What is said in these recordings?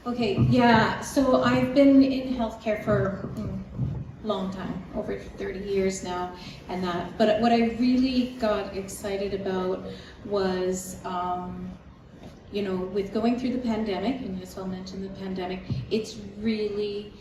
Okay, yeah, so I've been in healthcare for a long time, over 30 years now, and that. But what I really got excited about was, with going through the pandemic, and as well mentioned the pandemic, it's really,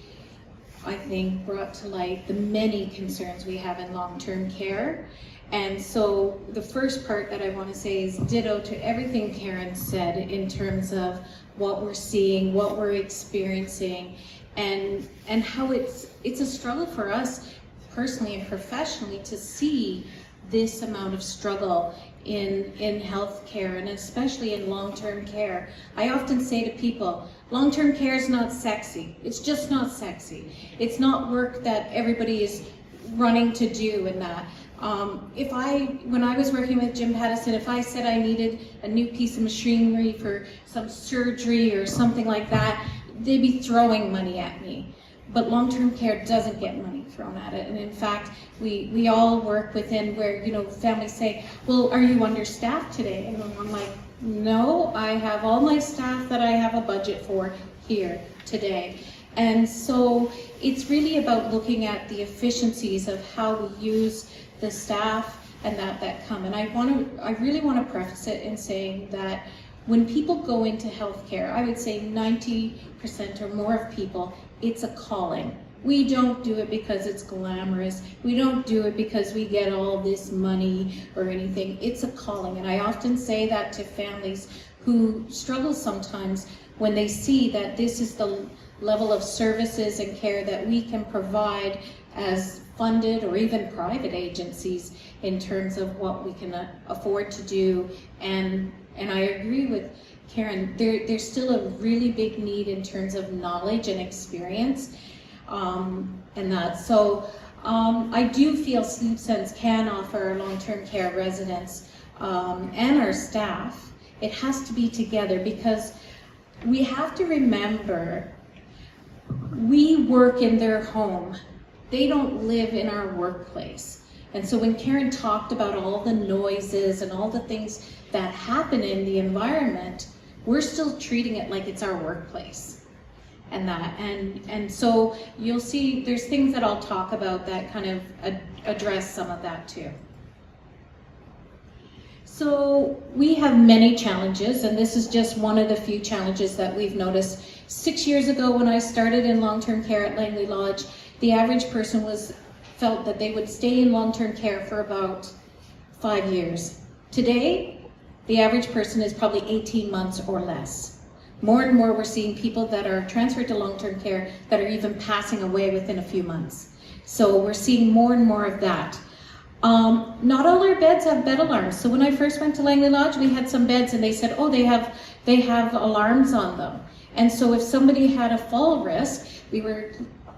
I think, brought to light the many concerns we have in long-term care. And so the first part that I want to say is ditto to everything Karen said in terms of what we're seeing, what we're experiencing, and how it's a struggle for us personally and professionally to see this amount of struggle in healthcare, and especially in long-term care. I often say to people, long-term care is not sexy. It's just not sexy. It's not work that everybody is running to do and that. When I was working with Jim Pattison, if I said I needed a new piece of machinery for some surgery or something like that, they'd be throwing money at me. But long-term care doesn't get money thrown at it. And in fact, we all work within where, families say, well, are you understaffed today? And I'm like, no, I have all my staff that I have a budget for here today. And so it's really about looking at the efficiencies of how we use the staff and that come. And I really want to preface it in saying that when people go into healthcare, I would say 90% or more of people, it's a calling. We don't do it because it's glamorous. We don't do it because we get all this money or anything. It's a calling. And I often say that to families who struggle sometimes when they see that this is the level of services and care that we can provide as funded or even private agencies in terms of what we can afford to do. And I agree with Karen, there's still a really big need in terms of knowledge and experience and that. So I do feel SleepSense can offer long-term care residents and our staff. It has to be together because we have to remember we work in their home. They don't live in our workplace. And so when Karen talked about all the noises and all the things that happen in the environment, we're still treating it like it's our workplace and that. And so you'll see there's things that I'll talk about that kind of address some of that too. So we have many challenges, and this is just one of the few challenges that we've noticed. 6 years ago when I started in long-term care at Langley Lodge, the average person felt that they would stay in long-term care for about 5 years. Today, the average person is probably 18 months or less. More and more we're seeing people that are transferred to long-term care that are even passing away within a few months. So we're seeing more and more of that. Not all our beds have bed alarms. So when I first went to Langley Lodge, we had some beds and they said, oh, they have alarms on them. And so if somebody had a fall risk, we were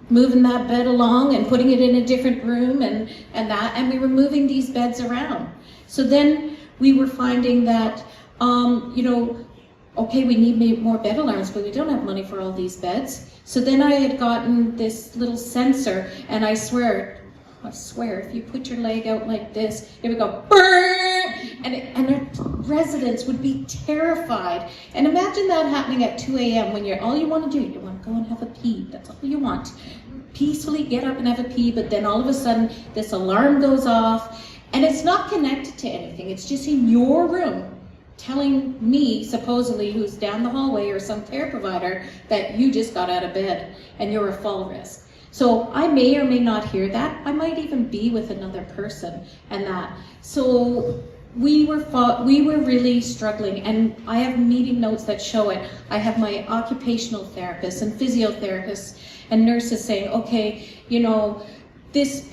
moving that bed along and putting it in a different room and we were moving these beds around. So then we were finding that, okay, we need more bed alarms, but we don't have money for all these beds. So then I had gotten this little sensor, and I swear, if you put your leg out like this, it would go, burn, and the residents would be terrified. And imagine that happening at 2 a.m. when all you want to do, you want to go and have a pee. That's all you want. Peacefully get up and have a pee, but then all of a sudden this alarm goes off, and it's not connected to anything. It's just in your room telling me, supposedly, who's down the hallway or some care provider, that you just got out of bed and you're a fall risk. So I may or may not hear that. I might even be with another person and that. So we were really struggling, and I have meeting notes that show it. I have my occupational therapists and physiotherapists and nurses saying, okay, this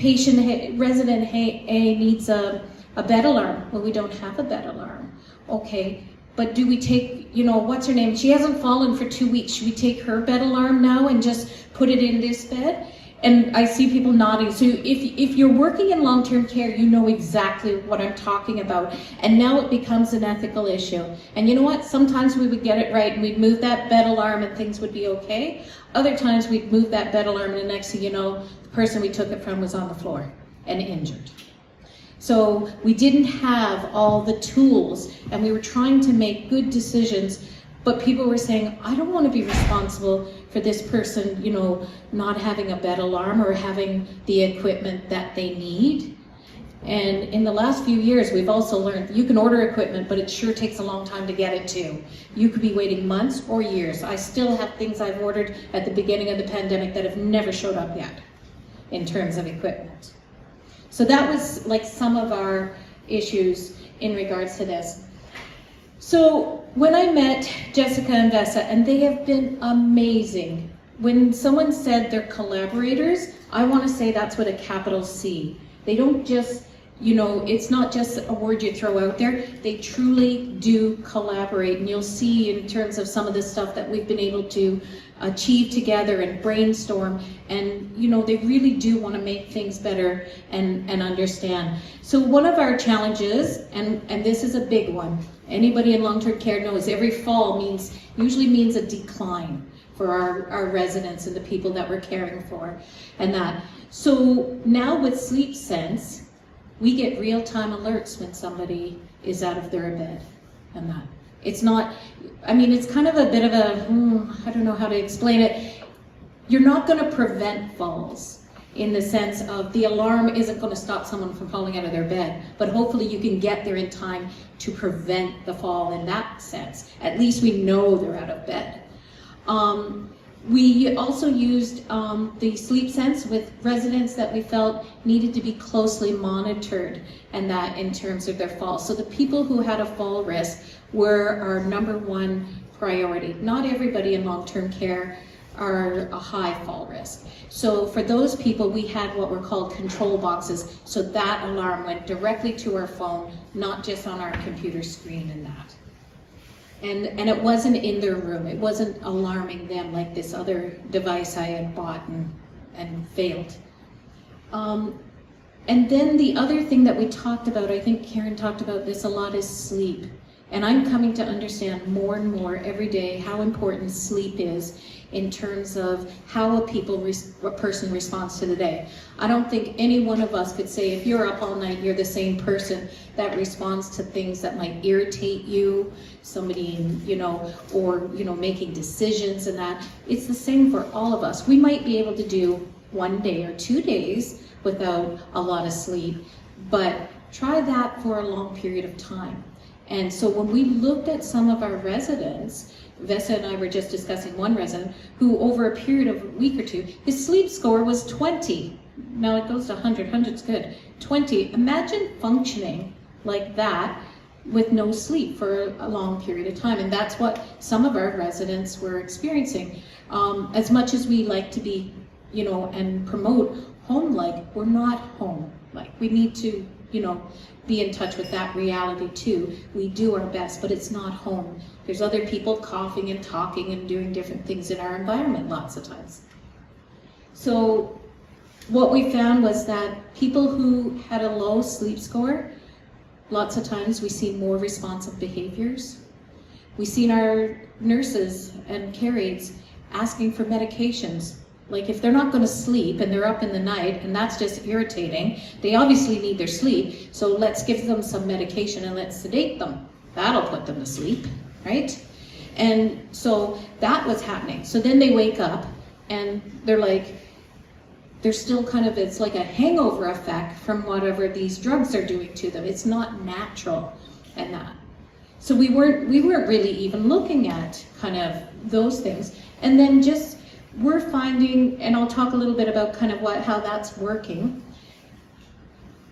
resident A needs a bed alarm. Well, we don't have a bed alarm. Okay, but do we take, what's her name? She hasn't fallen for 2 weeks. Should we take her bed alarm now and just put it in this bed? And I see people nodding. So if you're working in long-term care, you know exactly what I'm talking about. And now it becomes an ethical issue. And you know what? Sometimes we would get it right and we'd move that bed alarm and things would be okay. Other times we'd move that bed alarm and the next thing you know, the person we took it from was on the floor and injured. So we didn't have all the tools, and we were trying to make good decisions, But people were saying, I don't want to be responsible for this person, you know, not having a bed alarm or having the equipment that they need. And in the last few years, we've also learned you can order equipment, but it sure takes a long time to get it to. You could be waiting months or years. I still have things I've ordered at the beginning of the pandemic that have never showed up yet in terms of equipment. So that was like some of our issues in regards to this. So when I met Jessica and Vesa, and they have been amazing. When someone said they're collaborators, I want to say that's with a capital C. They don't just, you know, it's not just a word you throw out there. They truly do collaborate. And you'll see in terms of some of the stuff that we've been able to achieve together and brainstorm. And, you know, they really do want to make things better and understand. So one of our challenges, and this is a big one, anybody in long-term care knows every fall usually means a decline for our residents and the people that we're caring for and that. So now with Sleep Sense, we get real-time alerts when somebody is out of their bed and that. It's not, I mean, it's kind of a bit of a, I don't know how to explain it. You're not going to prevent falls in the sense of the alarm isn't going to stop someone from falling out of their bed, but hopefully you can get there in time to prevent the fall in that sense. At least we know they're out of bed. We also used the Sleep Sense with residents that we felt needed to be closely monitored, and that in terms of their fall. So the people who had a fall risk were our number one priority. Not everybody in long-term care are a high fall risk. So for those people, we had what were called control boxes. So that alarm went directly to our phone, not just on our computer screen and that. And it wasn't in their room. It wasn't alarming them like this other device I had bought and failed. And then the other thing that we talked about, I think Karen talked about this a lot, is sleep. And I'm coming to understand more and more every day how important sleep is in terms of how a person responds to the day. I don't think any one of us could say if you're up all night, you're the same person that responds to things that might irritate you, somebody, you know, or, you know, making decisions and that. It's the same for all of us. We might be able to do 1 day or 2 days without a lot of sleep, but try that for a long period of time. And so when we looked at some of our residents, Vesa and I were just discussing one resident who over a period of a week or two, his sleep score was 20. Now it goes to 100, 100's good. 20, imagine functioning like that with no sleep for a long period of time. And that's what some of our residents were experiencing. As much as we like to be, you know, and promote home-like, we're not home-like. We need to, you know, be in touch with that reality too. We do our best, but it's not home. There's other people coughing and talking and doing different things in our environment lots of times. So what we found was that people who had a low sleep score, lots of times we see more responsive behaviors. We've seen our nurses and care aides asking for medications. Like if they're not going to sleep and they're up in the night and that's just irritating, they obviously need their sleep, so let's give them some medication and let's sedate them. That'll put them to sleep, right? And so that was happening. So then they wake up and they're like, they're still kind of, it's like a hangover effect from whatever these drugs are doing to them. It's not natural and that. So we weren't really even looking at kind of those things. And then just we're finding, and I'll talk a little bit about kind of how that's working.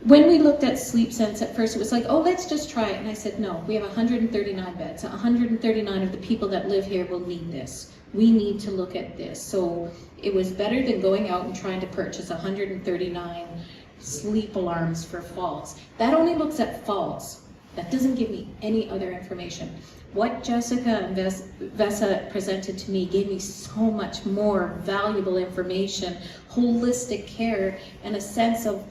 When we looked at Sleep Sense at first, it was like, oh, let's just try it. And I said, no, we have 139 beds. 139 of the people that live here will need this. We need to look at this. So it was better than going out and trying to purchase 139 sleep alarms for falls. That only looks at falls. That doesn't give me any other information. What Jessica and Vesa presented to me gave me so much more valuable information, holistic care, and a sense of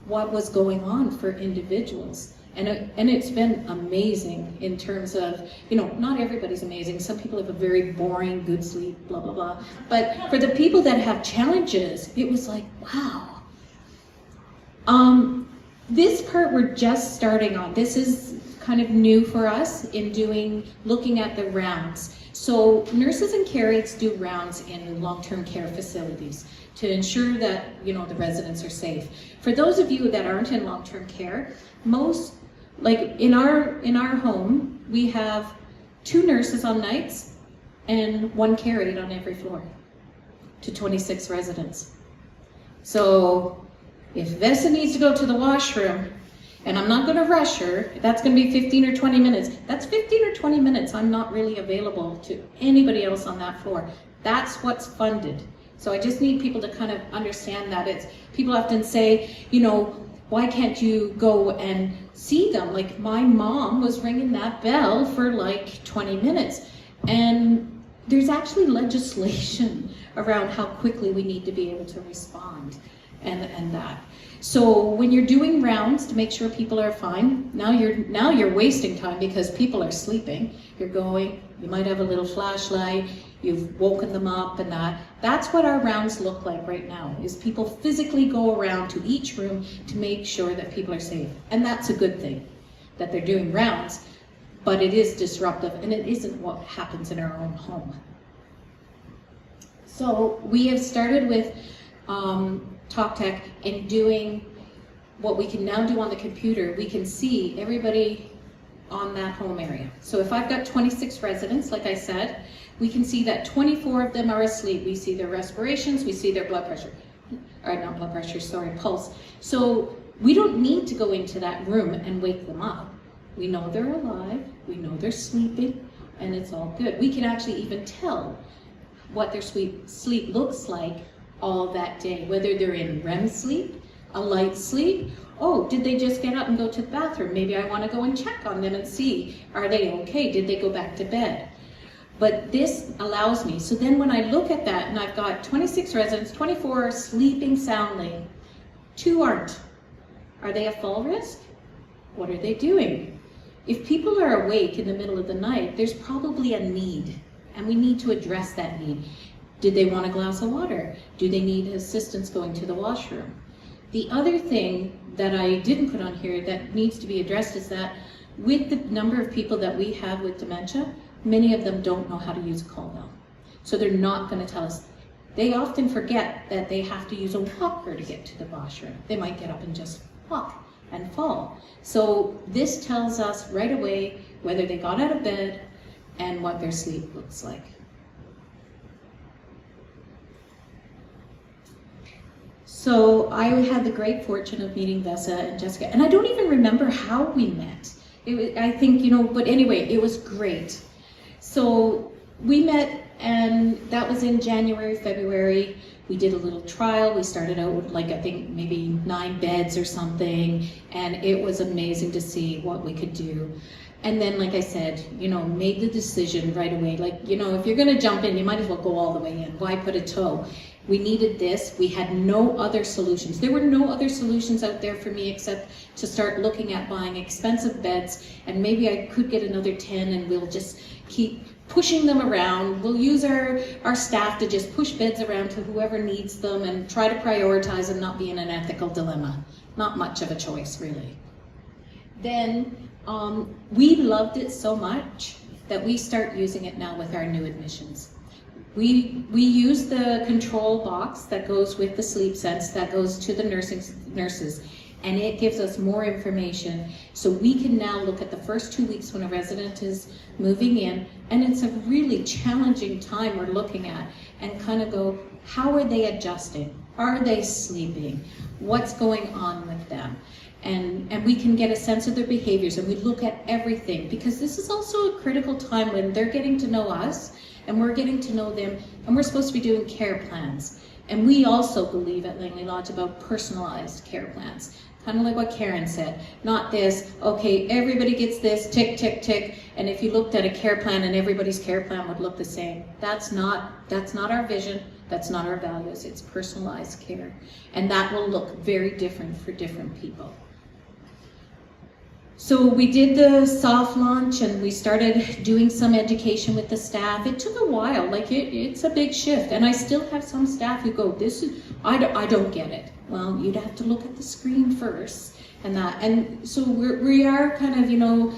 what was going on for individuals. And it's been amazing in terms of, you know, not everybody's amazing. Some people have a very boring, good sleep, blah, blah, blah. But for the people that have challenges, it was like, wow. This part we're just starting on. This is kind of new for us in looking at the rounds. So nurses and care aides do rounds in long-term care facilities to ensure that, you know, the residents are safe. For those of you that aren't in long-term care, most, like in our home, we have 2 nurses on nights and 1 care aide on every floor to 26 residents. So if Vessa needs to go to the washroom, and I'm not going to rush her, that's going to be 15 or 20 minutes. That's 15 or 20 minutes I'm not really available to anybody else on that floor. That's what's funded. So I just need people to kind of understand that. It's, people often say, you know, why can't you go and see them? Like my mom was ringing that bell for like 20 minutes. And there's actually legislation around how quickly we need to be able to respond and that. So when you're doing rounds to make sure people are fine, now you're wasting time because people are sleeping. You're going, you might have a little flashlight, you've woken them up and that. That's what our rounds look like right now, is people physically go around to each room to make sure that people are safe. And that's a good thing, that they're doing rounds, but it is disruptive and it isn't what happens in our own home. So we have started with TalkTech and doing what we can now do on the computer. We can see everybody on that home area. So if I've got 26 residents, like I said, we can see that 24 of them are asleep. We see their respirations, we see their blood pressure, or not blood pressure, sorry, pulse. So we don't need to go into that room and wake them up. We know they're alive, we know they're sleeping, and it's all good. We can actually even tell what their sleep looks like all that day, whether they're in REM sleep, a light sleep. Oh, did they just get up and go to the bathroom? Maybe I want to go and check on them and see, are they okay? Did they go back to bed? But this allows me, so then when I look at that and I've got 26 residents, 24 are sleeping soundly, 2 aren't. Are they at fall risk? What are they doing? If people are awake in the middle of the night, there's probably a need, and we need to address that need. Did they want a glass of water? Do they need assistance going to the washroom? The other thing that I didn't put on here that needs to be addressed is that with the number of people that we have with dementia, many of them don't know how to use a call bell. So they're not going to tell us. They often forget that they have to use a walker to get to the washroom. They might get up and just walk and fall. So this tells us right away whether they got out of bed and what their sleep looks like. So I had the great fortune of meeting Vessa and Jessica, and I don't even remember how we met. I think, you know, but anyway, it was great. So we met, and that was in January, February. We did a little trial. We started out with, like, I think maybe 9 beds or something, and it was amazing to see what we could do. And then, like I said, you know, made the decision right away. Like, you know, if you're going to jump in, you might as well go all the way in. Why put a toe? We needed this. We had no other solutions. There were no other solutions out there for me except to start looking at buying expensive beds, and maybe I could get another 10 and we'll just keep pushing them around. We'll use our staff to just push beds around to whoever needs them and try to prioritize and not be in an ethical dilemma. Not much of a choice, really. Then we loved it so much that we start using it now with our new admissions. We use the control box that goes with the sleep sense that goes to the nurses, and it gives us more information. So we can now look at the first 2 weeks when a resident is moving in, and it's a really challenging time we're looking at, and kind of go, how are they adjusting? Are they sleeping? What's going on with them? And we can get a sense of their behaviors, and we look at everything, because this is also a critical time when they're getting to know us and we're getting to know them, and we're supposed to be doing care plans. And we also believe at Langley Lodge about personalized care plans, kind of like what Karen said. Not this, okay, everybody gets this, tick, tick, tick, and if you looked at a care plan and everybody's care plan would look the same. That's not our vision, that's not our values. It's personalized care, and that will look very different for different people. So we did the soft launch, and we started doing some education with the staff. It took a while, like it's a big shift, and I still have some staff who go, I don't get it. Well, you'd have to look at the screen first, and so we are kind of, you know,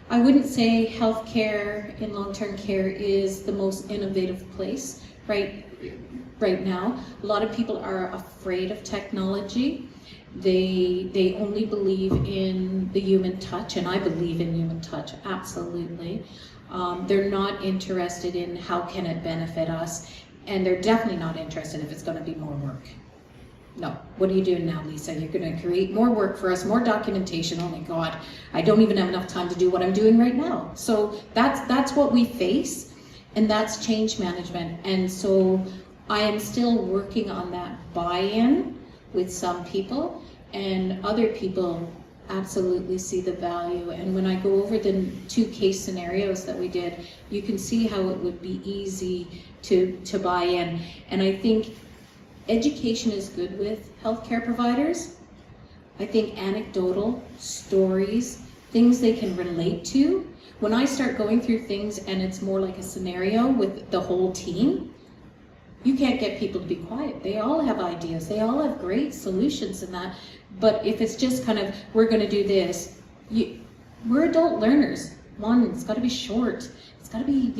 I wouldn't say healthcare in long-term care is the most innovative place right now. A lot of people are afraid of technology. They only believe in the human touch, and I believe in human touch, absolutely. They're not interested in how can it benefit us, and they're definitely not interested if it's going to be more work. No. What are you doing now, Lisa? You're going to create more work for us, more documentation. Oh my God, I don't even have enough time to do what I'm doing right now. So that's what we face, and that's change management. And so I am still working on that buy-in with some people, and other people absolutely see the value. And when I go over the 2 case scenarios that we did, you can see how it would be easy to buy in. And I think education is good with healthcare providers. I think anecdotal stories, things they can relate to. When I start going through things and it's more like a scenario with the whole team, you can't get people to be quiet. They all have ideas. They all have great solutions in that. But if it's just kind of, we're going to do this, we're adult learners. One, it's got to be short. It's got to be,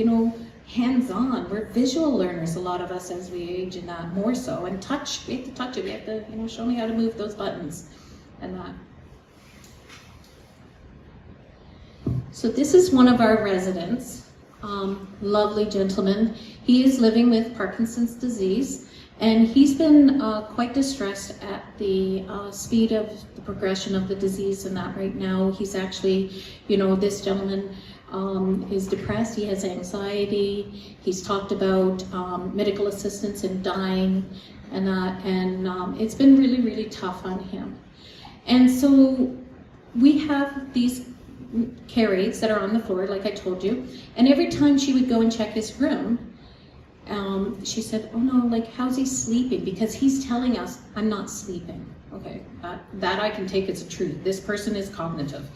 hands-on. We're visual learners, a lot of us, as we age, and that more so. And touch, we have to touch it. We have to, show me how to move those buttons and that. So this is one of our residents, lovely gentleman. He is living with Parkinson's disease, and he's been quite distressed at the speed of the progression of the disease and that right now. He's actually, this gentleman is depressed, he has anxiety, he's talked about medical assistance in dying and that, and it's been really, really tough on him. And so we have these care aides that are on the floor, like I told you, and every time she would go and check his room, she said, oh no, like, how's he sleeping? Because he's telling us, I'm not sleeping. Okay, that I can take as a truth. This person is cognitive.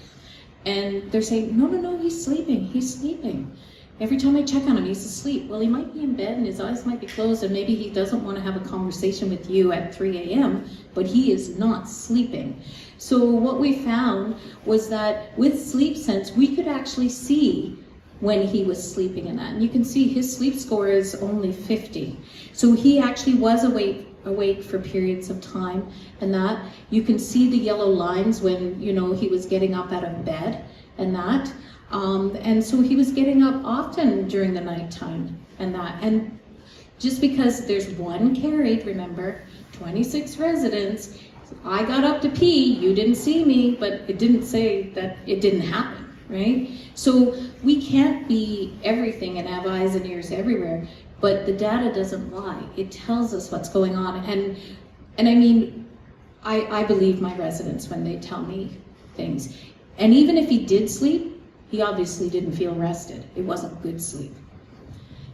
And they're saying, no, he's sleeping. Every time I check on him, he's asleep. Well, he might be in bed and his eyes might be closed, and maybe he doesn't want to have a conversation with you at 3 a.m., but he is not sleeping. So what we found was that with Sleep Sense, we could actually see when he was sleeping in that. And you can see his sleep score is only 50. So he actually was awake for periods of time, and that you can see the yellow lines when he was getting up out of bed and that, and so he was getting up often during the nighttime and that. And just because there's one care aide, remember, 26 residents, I got up to pee, you didn't see me, but it didn't say that it didn't happen, right? So we can't be everything and have eyes and ears everywhere. But the data doesn't lie. It tells us what's going on. And I mean, I believe my residents when they tell me things. And even if he did sleep, he obviously didn't feel rested. It wasn't good sleep.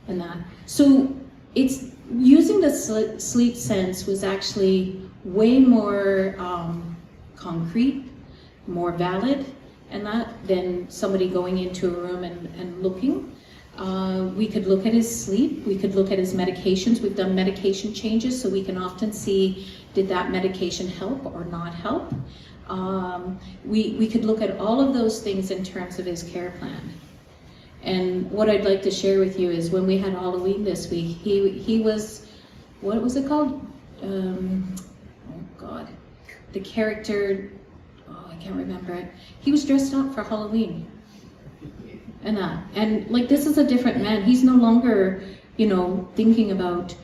And that. So it's using the Sleep Sense was actually way more concrete, more valid, and that than somebody going into a room and looking. We could look at his sleep, we could look at his medications. We've done medication changes, so we can often see, did that medication help or not help? We could look at all of those things in terms of his care plan. And what I'd like to share with you is when we had Halloween this week, he was, what was it called? Oh God, the character, I can't remember it. He was dressed up for Halloween. And like, this is a different man. He's no longer, thinking about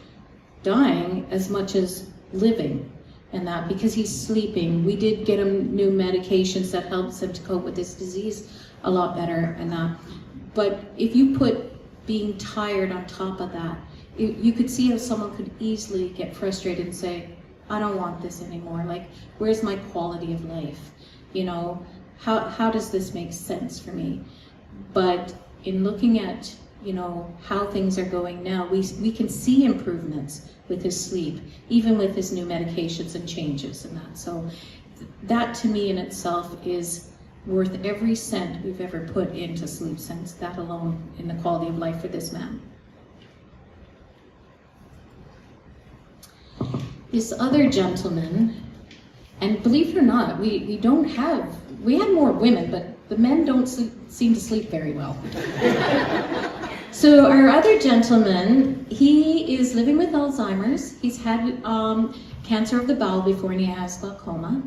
dying as much as living and that, because he's sleeping. We did get him new medications that helps him to cope with this disease a lot better and that. But if you put being tired on top of that, you could see how someone could easily get frustrated and say, I don't want this anymore. Like, where's my quality of life? How does this make sense for me? But in looking at, how things are going now, we can see improvements with his sleep, even with his new medications and changes and that. So that to me in itself is worth every cent we've ever put into Sleep Sense, that alone in the quality of life for this man. This other gentleman, and believe it or not, we had more women, but The men don't seem to sleep very well. So our other gentleman, he is living with Alzheimer's. He's had cancer of the bowel before, and he has glaucoma.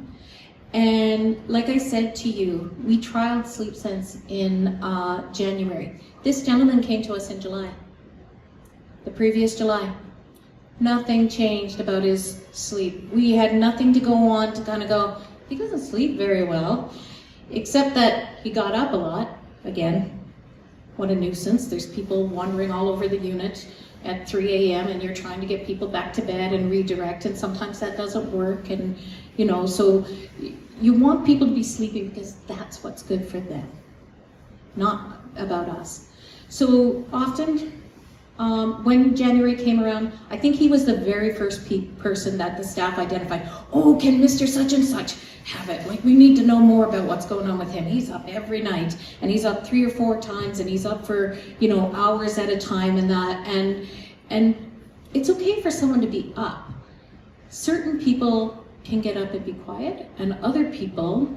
And like I said to you, we trialed SleepSense in January. This gentleman came to us in July, the previous July. Nothing changed about his sleep. We had nothing to go on to kind of go, he doesn't sleep very well, except that he got up a lot. Again, what a nuisance. There's people wandering all over the unit at 3 a.m. and you're trying to get people back to bed and redirect, and sometimes that doesn't work. And you know, so you want people to be sleeping because that's what's good for them, not about us. So often, when January came around, I think he was the very first person that the staff identified. Oh, can Mr. Such and Such have it? Like, we need to know more about what's going on with him. He's up every night, and he's up 3 or 4 times, and he's up for, you know, hours at a time and that. And it's okay for someone to be up. Certain people can get up and be quiet, and other people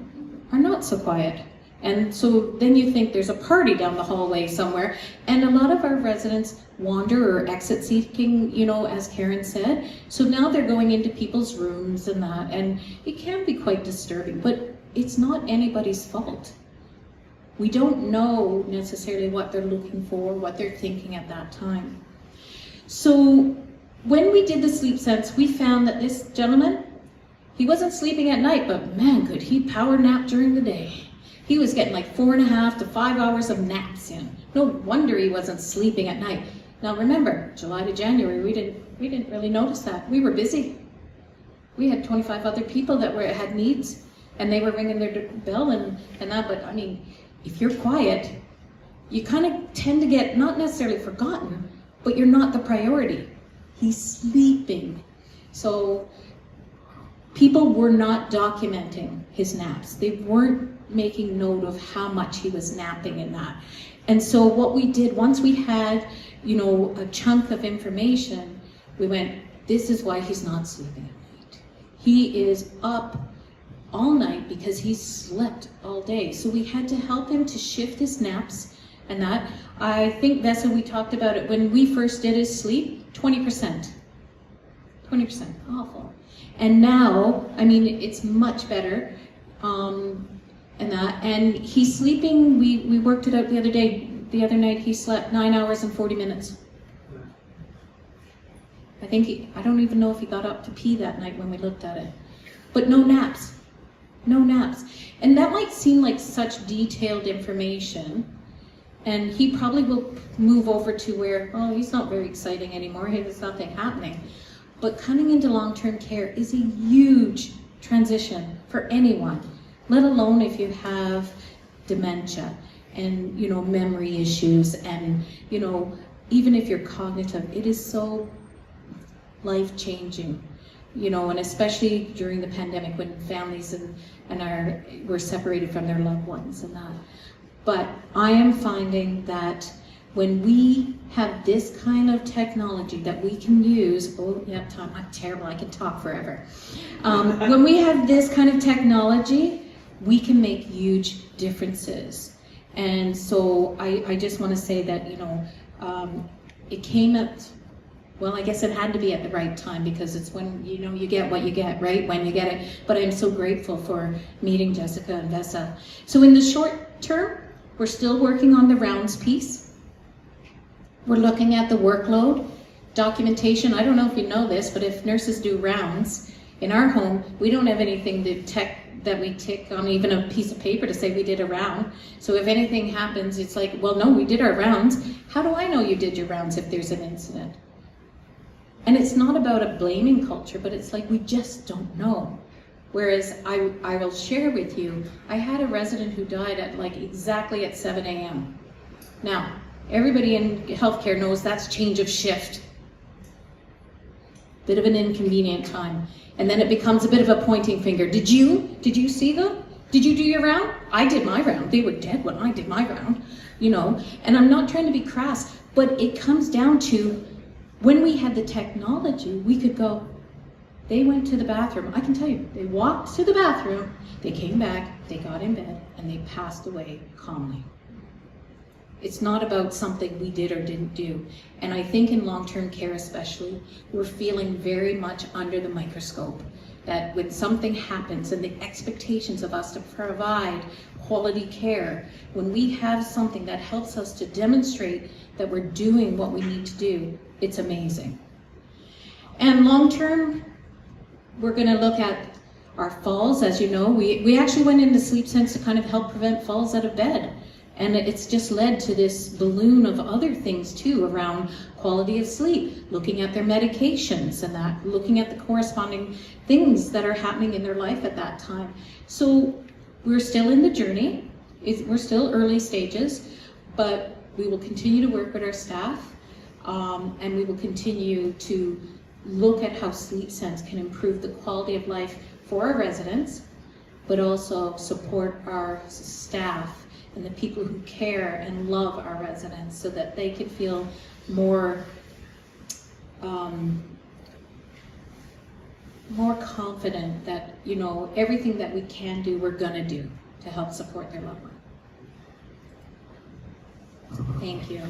are not so quiet. And so then you think there's a party down the hallway somewhere, and a lot of our residents wander or exit seeking, you know, as Karen said. So now they're going into people's rooms and that, and it can be quite disturbing, but it's not anybody's fault. We don't know necessarily what they're looking for, what they're thinking at that time. So when we did the SleepSense, we found that this gentleman, he wasn't sleeping at night, but man, could he power nap during the day. He was getting like 4.5 to 5 hours of naps in. No wonder he wasn't sleeping at night. Now remember, July to January, we didn't really notice that. We were busy. We had 25 other people that had needs, and they were ringing their bell and that. But I mean, if you're quiet, you kind of tend to get not necessarily forgotten, but you're not the priority. He's sleeping. So people were not documenting his naps. They weren't making note of how much he was napping in that. And so what we did, once we had, you know, a chunk of information, we went, this is why he's not sleeping at night. He is up all night because he slept all day. So we had to help him to shift his naps and that. I think, Vessa, we talked about it when we first did his sleep, 20%. 20%, awful. And now, I mean, it's much better. And he's sleeping, we worked it out the other night, he slept 9 hours and 40 minutes. I don't even know if he got up to pee that night when we looked at it. But no naps. And that might seem like such detailed information, and he probably will move over to where, oh, he's not very exciting anymore, there's nothing happening. But coming into long-term care is a huge transition for anyone, let alone if you have dementia and, you know, memory issues, and, you know, even if you're cognitive, it is so life-changing, you know, and especially during the pandemic when families were separated from their loved ones and that. But I am finding that when we have this kind of technology that we can use, oh yeah, Tom, I'm terrible, I can talk forever. When we have this kind of technology, we can make huge differences. And so I just want to say that, you know, it came at, well, I guess it had to be at the right time, because it's when, you know, you get what you get, right? When you get it. But I'm so grateful for meeting Jessica and Vessa. So in the short term, we're still working on the rounds piece. We're looking at the workload, documentation. I don't know if you know this, but if nurses do rounds in our home, we don't have anything that we tick on even a piece of paper to say we did a round. So if anything happens, it's like, well, no, we did our rounds. How do I know you did your rounds if there's an incident? And it's not about a blaming culture, but it's like we just don't know. Whereas I will share with you, I had a resident who died at exactly at 7 a.m. Now, everybody in healthcare knows that's change of shift. Bit of an inconvenient time. And then it becomes a bit of a pointing finger. Did you see them? Did you do your round? I did my round. They were dead when I did my round, you know. And I'm not trying to be crass, but it comes down to when we had the technology, we could go, They went to the bathroom. I can tell you, they walked to the bathroom, they came back, they got in bed, and they passed away calmly. It's not about something we did or didn't do. And I think in long-term care especially, we're feeling very much under the microscope. That when something happens and the expectations of us to provide quality care, when we have something that helps us to demonstrate that we're doing what we need to do, it's amazing. And long-term, we're going to look at our falls. As you know, we actually went into SleepSense to kind of help prevent falls out of bed. And it's just led to this balloon of other things too around quality of sleep, looking at their medications and that, looking at the corresponding things that are happening in their life at that time. So we're still in the journey. We're still early stages, but we will continue to work with our staff, and we will continue to look at how SleepSense can improve the quality of life for our residents, but also support our staff and the people who care and love our residents so that they can feel more confident that, you know, everything that we can do, we're gonna do to help support their loved one. Thank you.